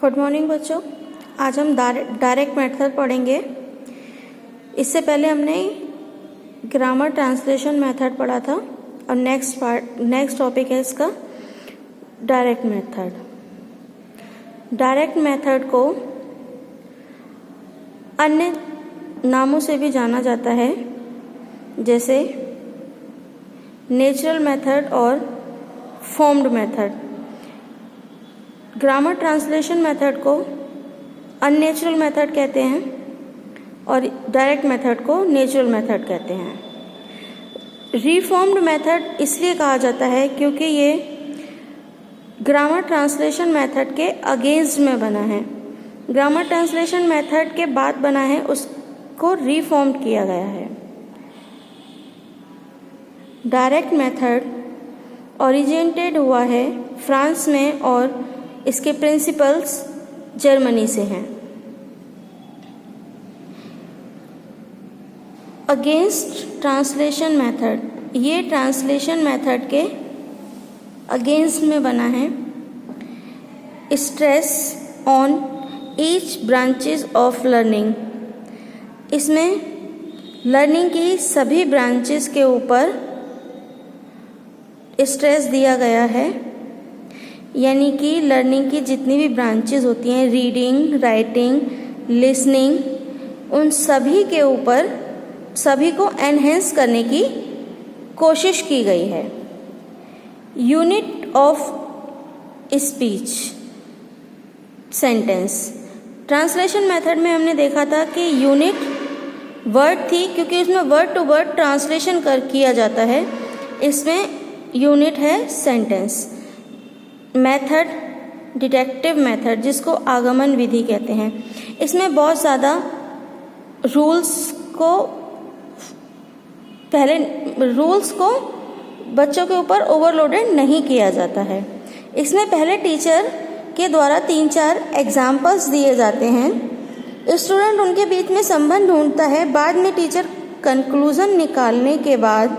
Good morning बच्चों। आज हम डायरेक्ट मेथड पढ़ेंगे। इससे पहले हमने ग्रामर ट्रांसलेशन मेथड पढ़ा था और नेक्स्ट टॉपिक है इसका डायरेक्ट मेथड। डायरेक्ट मेथड को अन्य नामों से भी जाना जाता है, जैसे नेचुरल मेथड और formed method. Grammar translation method को अननेचुरल मेथड कहते हैं और डायरेक्ट मेथड को नेचुरल मेथड कहते हैं। रीफॉर्म्ड मेथड इसलिए कहा जाता है क्योंकि ये ग्रामर ट्रांसलेशन मेथड के अगेंस्ट में बना है। ग्रामर ट्रांसलेशन मेथड के बाद बना है, उसको रीफॉर्म्ड किया गया है। डायरेक्ट मेथड ओरिजिनेटेड हुआ है फ्रांस में और इसके प्रिंसिपल्स जर्मनी से हैं। अगेंस्ट ट्रांसलेशन मेथड, ये ट्रांसलेशन मेथड के अगेंस्ट में बना है। Stress on each branches of learning, इसमें लर्निंग की सभी ब्रांचेस के ऊपर स्ट्रेस दिया गया है, यानी कि लर्निंग की जितनी भी ब्रांचेस होती हैं, रीडिंग, राइटिंग, लिसनिंग, उन सभी के ऊपर सभी को एनहेंस करने की कोशिश की गई है। Unit of speech sentence, translation method में हमने देखा था कि यूनिट वर्ड थी क्योंकि उसमें वर्ड टू वर्ड ट्रांसलेशन किया जाता है। इसमें यूनिट है सेंटेंस। मेथड डिडक्टिव मेथड, जिसको आगमन विधि कहते हैं, इसमें बहुत ज़्यादा रूल्स को बच्चों के ऊपर ओवरलोडेड नहीं किया जाता है। इसमें पहले टीचर के द्वारा 3-4 एग्जाम्पल्स दिए जाते हैं, स्टूडेंट उनके बीच में संबंध ढूंढता है। बाद में टीचर कंक्लूजन निकालने के बाद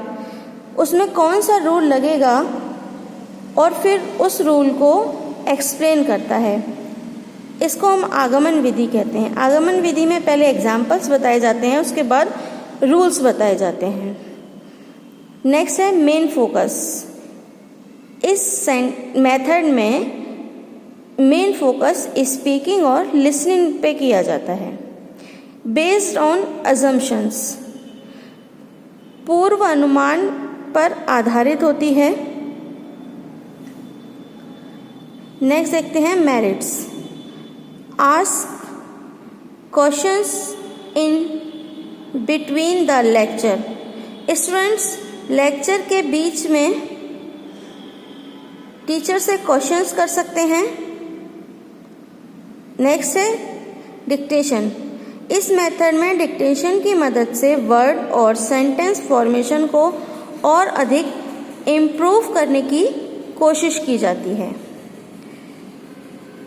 उसमें कौन सा रूल लगेगा और फिर उस रूल को एक्सप्लेन करता है। इसको हम आगमन विधि कहते हैं। आगमन विधि में पहले एग्जाम्पल्स बताए जाते हैं, उसके बाद रूल्स बताए जाते हैं। नेक्स्ट है मेन फोकस। इस मेथड में मेन फोकस स्पीकिंग और लिसनिंग पे किया जाता है। बेस्ड ऑन अजम्पशंस, पूर्व अनुमान पर आधारित होती है। नेक्स्ट देखते हैं merits. Ask questions in between the lecture, students lecture के बीच में टीचर से क्वेश्चंस कर सकते हैं। नेक्स्ट है डिक्टेशन। इस मेथड में डिक्टेशन की मदद से वर्ड और सेंटेंस फॉर्मेशन को और अधिक इम्प्रूव करने की कोशिश की जाती है।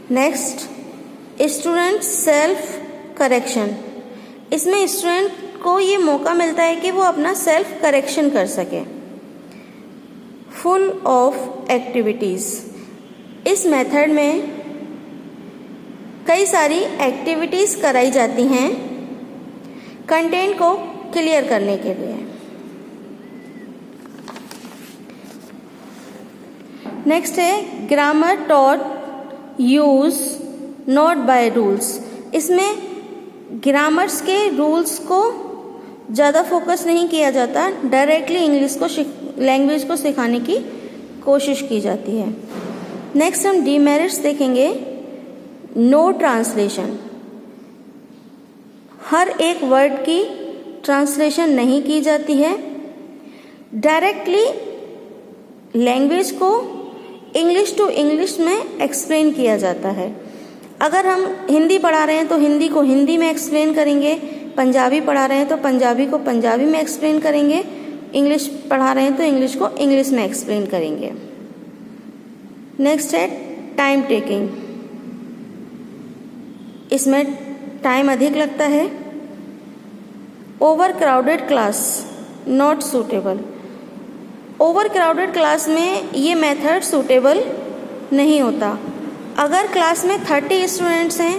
नेक्स्ट स्टूडेंट सेल्फ करेक्शन, इसमें स्टूडेंट को ये मौका मिलता है कि वो अपना सेल्फ करेक्शन कर सके। फुल ऑफ एक्टिविटीज़, इस मेथड में कई सारी एक्टिविटीज़ कराई जाती हैं कंटेंट को क्लियर करने के लिए। नेक्स्ट है grammar taught use not by rules, इसमें ग्रामर्स के रूल्स को ज़्यादा फोकस नहीं किया जाता, डायरेक्टली इंग्लिश को लैंग्वेज को सिखाने की कोशिश की जाती है। नेक्स्ट हम डीमेरिट्स देखेंगे। नो ट्रांसलेशन, हर एक वर्ड की ट्रांसलेशन नहीं की जाती है। डायरेक्टली लैंग्वेज को इंग्लिश टू इंग्लिश में एक्सप्लेन किया जाता है। अगर हम हिंदी पढ़ा रहे हैं तो हिंदी को हिंदी में एक्सप्लेन करेंगे, पंजाबी पढ़ा रहे हैं तो पंजाबी को पंजाबी में एक्सप्लेन करेंगे, इंग्लिश पढ़ा रहे हैं तो इंग्लिश को इंग्लिश में एक्सप्लेन करेंगे। नेक्स्ट है टाइम टेकिंग, इसमें टाइम अधिक लगता है। Over crowded class not suitable, over crowded class में ये मेथड सूटेबल नहीं होता। अगर क्लास में 30 स्टूडेंट्स हैं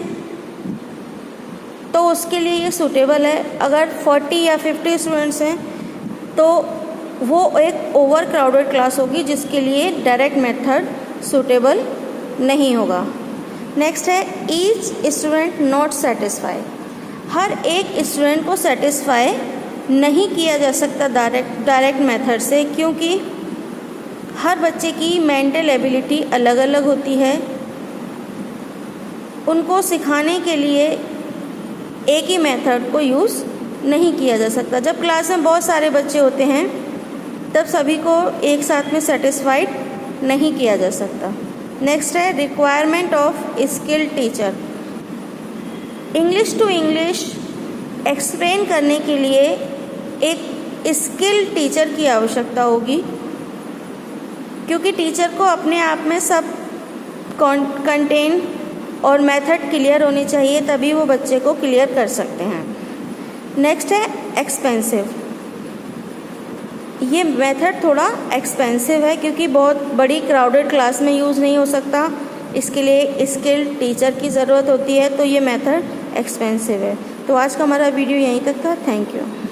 तो उसके लिए ये सूटेबल है। अगर 40 या 50 स्टूडेंट्स हैं तो वो एक ओवर क्राउडेड क्लास होगी, जिसके लिए डायरेक्ट मेथड सूटेबल नहीं होगा। नेक्स्ट है ईच स्टूडेंट नॉट सेटिस्फाई। हर एक स्टूडेंट को सेटिस्फाई नहीं किया जा सकता डायरेक्ट मेथड से, क्योंकि हर बच्चे की मेंटल एबिलिटी अलग अलग होती है। उनको सिखाने के लिए एक ही मेथड को यूज़ नहीं किया जा सकता। जब क्लास में बहुत सारे बच्चे होते हैं तब सभी को एक साथ में सेटिस्फाइड नहीं किया जा सकता। नेक्स्ट है requirement of skilled teacher. English to English explain करने के लिए एक स्किल्ड टीचर की आवश्यकता होगी, क्योंकि टीचर को अपने आप में सब कंटेंट और मेथड क्लियर होनी चाहिए, तभी वो बच्चे को क्लियर कर सकते हैं। नेक्स्ट है एक्सपेंसिव। ये मेथड थोड़ा एक्सपेंसिव है, क्योंकि बहुत बड़ी क्राउडेड क्लास में यूज़ नहीं हो सकता। इसके लिए स्किल्ड टीचर की ज़रूरत होती है, तो ये मेथड एक्सपेंसिव है। तो आज का हमारा वीडियो यहीं तक था। Thank you.